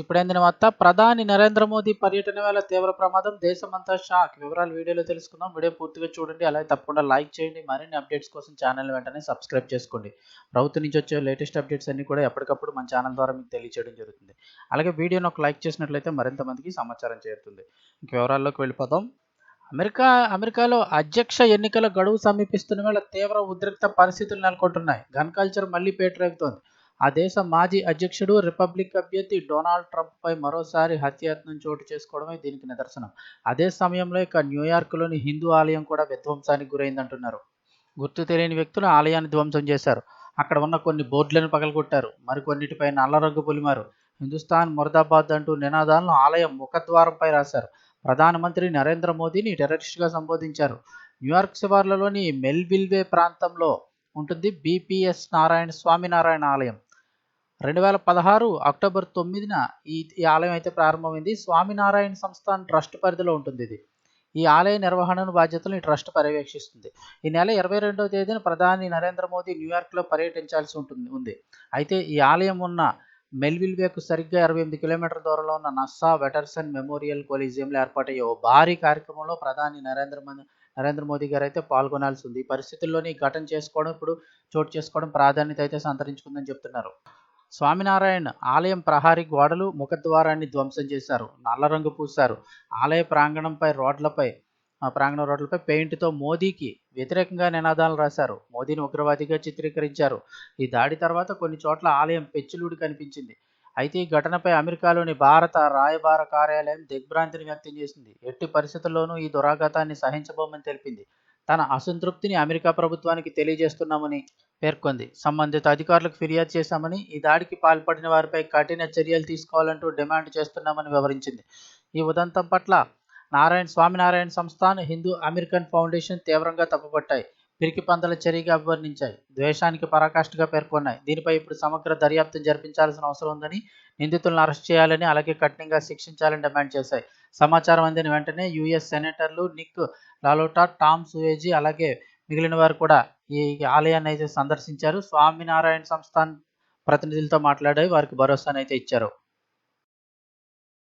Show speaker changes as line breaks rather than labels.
ఇప్పుడైందిన వార్త ప్రధాని నరేంద్ర మోదీ పర్యటన వేళ తీవ్ర ప్రమాదం దేశమంతా షాక్. వివరాలు వీడియోలో తెలుసుకుందాం. వీడియో పూర్తిగా చూడండి. అలాగే తప్పకుండా లైక్ చేయండి. మరిన్ని అప్డేట్స్ కోసం ఛానల్ వెంటనే సబ్స్క్రైబ్ చేసుకోండి. ప్రభుత్వం నుంచి వచ్చే లేటెస్ట్ అప్డేట్స్ అన్ని కూడా ఎప్పటికప్పుడు మన ఛానల్ ద్వారా మీకు తెలియజేయడం జరుగుతుంది. అలాగే వీడియోని ఒక లైక్ చేసినట్లయితే మరింత మందికి సమాచారం చేరుతుంది. ఇంక వివరాల్లోకి వెళ్ళిపోదాం. అమెరికాలో అధ్యక్ష ఎన్నికల గడువు సమీపిస్తున్న వేళ తీవ్ర ఉద్రిక్త పరిస్థితులు నెలకొంటున్నాయి. గన్ కల్చర్ మళ్లీ పేటరేగుతోంది. ఆ దేశ మాజీ అధ్యక్షుడు రిపబ్లిక్ అభ్యర్థి డొనాల్డ్ ట్రంప్ పై మరోసారి హత్యాయత్నం చోటు చేసుకోవడమే దీనికి నిదర్శనం. అదే సమయంలో ఇక న్యూయార్క్లోని హిందూ ఆలయం కూడా విధ్వంసానికి గురైందంటున్నారు. గుర్తు తెలియని వ్యక్తులు ఆలయాన్ని ధ్వంసం చేశారు. అక్కడ ఉన్న కొన్ని బోర్డులను పగలగొట్టారు. మరికొన్నిటిపై నల్ల రంగు పొలిమారు. హిందుస్థాన్ ముర్దాబాద్ అంటూ నినాదాలను ఆలయం ముఖద్వారంపై రాశారు. ప్రధానమంత్రి నరేంద్ర మోదీని టెర్రరిస్టుగా సంబోధించారు. న్యూయార్క్ శివార్లలోని మెల్విల్వే ప్రాంతంలో ఉంటుంది బీపీఎస్ స్వామినారాయణ ఆలయం. 2016 అక్టోబర్ 9న ఈ ఆలయం అయితే ప్రారంభమైంది. స్వామినారాయణ సంస్థాన్ ట్రస్ట్ పరిధిలో ఉంటుంది ఇది. ఈ ఆలయ నిర్వహణను బాధ్యతలు ఈ ట్రస్ట్ పర్యవేక్షిస్తుంది. ఈ నెల 22వ తేదీన ప్రధాని నరేంద్ర మోదీ న్యూయార్క్లో పర్యటించాల్సి ఉంది. అయితే ఈ ఆలయం ఉన్న మెల్విల్వేకు సరిగ్గా 28 కిలోమీటర్ల దూరంలో ఉన్న నస్సా వెటర్సన్ మెమోరియల్ కొలీజియంలో ఏర్పాటయ్యే ఓ భారీ కార్యక్రమంలో ప్రధాని నరేంద్ర మోదీ గారు అయితే పాల్గొనాల్సి ఉంది. ఈ పరిస్థితుల్లోని ఈ ఘటన చోటు చేసుకోవడం ప్రాధాన్యత అయితే సంతరించుకుందని చెప్తున్నారు. స్వామినారాయణ ఆలయం ప్రహారీ గోడలు, ముఖద్వారాన్ని ధ్వంసం చేశారు. నల్ల రంగు పూశారు. ఆలయ ప్రాంగణ రోడ్లపై పెయింట్తో మోదీకి వ్యతిరేకంగా నినాదాలు రాశారు. మోదీని ఉగ్రవాదిగా చిత్రీకరించారు. ఈ దాడి తర్వాత కొన్ని చోట్ల ఆలయం పెచ్చులుడి కనిపించింది. అయితే ఈ ఘటనపై అమెరికాలోని భారత రాయబార కార్యాలయం దిగ్భ్రాంతిని వ్యక్తం చేసింది. ఎట్టి పరిస్థితుల్లోనూ ఈ దురాఘాతాన్ని సహించబోమని తెలిపింది. తన అసంతృప్తిని అమెరికా ప్రభుత్వానికి తెలియజేస్తున్నామని పేర్కొంది. సంబంధిత అధికారులకు ఫిర్యాదు చేశామని, ఈ దాడికి పాల్పడిన వారిపై కఠిన చర్యలు తీసుకోవాలంటూ డిమాండ్ చేస్తున్నామని వివరించింది. ఈ ఉదంతం పట్ల స్వామినారాయణ సంస్థాన్, హిందూ అమెరికన్ ఫౌండేషన్ తీవ్రంగా తప్పుపట్టాయి. పిరికి పందల చర్యగా అభివర్ణించాయి. ద్వేషానికి పరాకాష్ఠగా పేర్కొన్నాయి. దీనిపై ఇప్పుడు సమగ్ర దర్యాప్తు జరిపించాల్సిన అవసరం ఉందని, నిందితులను అరెస్ట్ చేయాలని, అలాగే కఠినంగా శిక్షించాలని డిమాండ్ చేశాయి. సమాచారం అందిన వెంటనే యుఎస్ సెనేటర్లు నిక్ లాలోటా, టామ్ సుయేజీ అలాగే మిగిలిన వారు కూడా ఈ ఆలయాన్ని అయితే సందర్శించారు. స్వామినారాయణ సంస్థాన్ ప్రతినిధులతో మాట్లాడి వారికి భరోసానైతే ఇచ్చారు.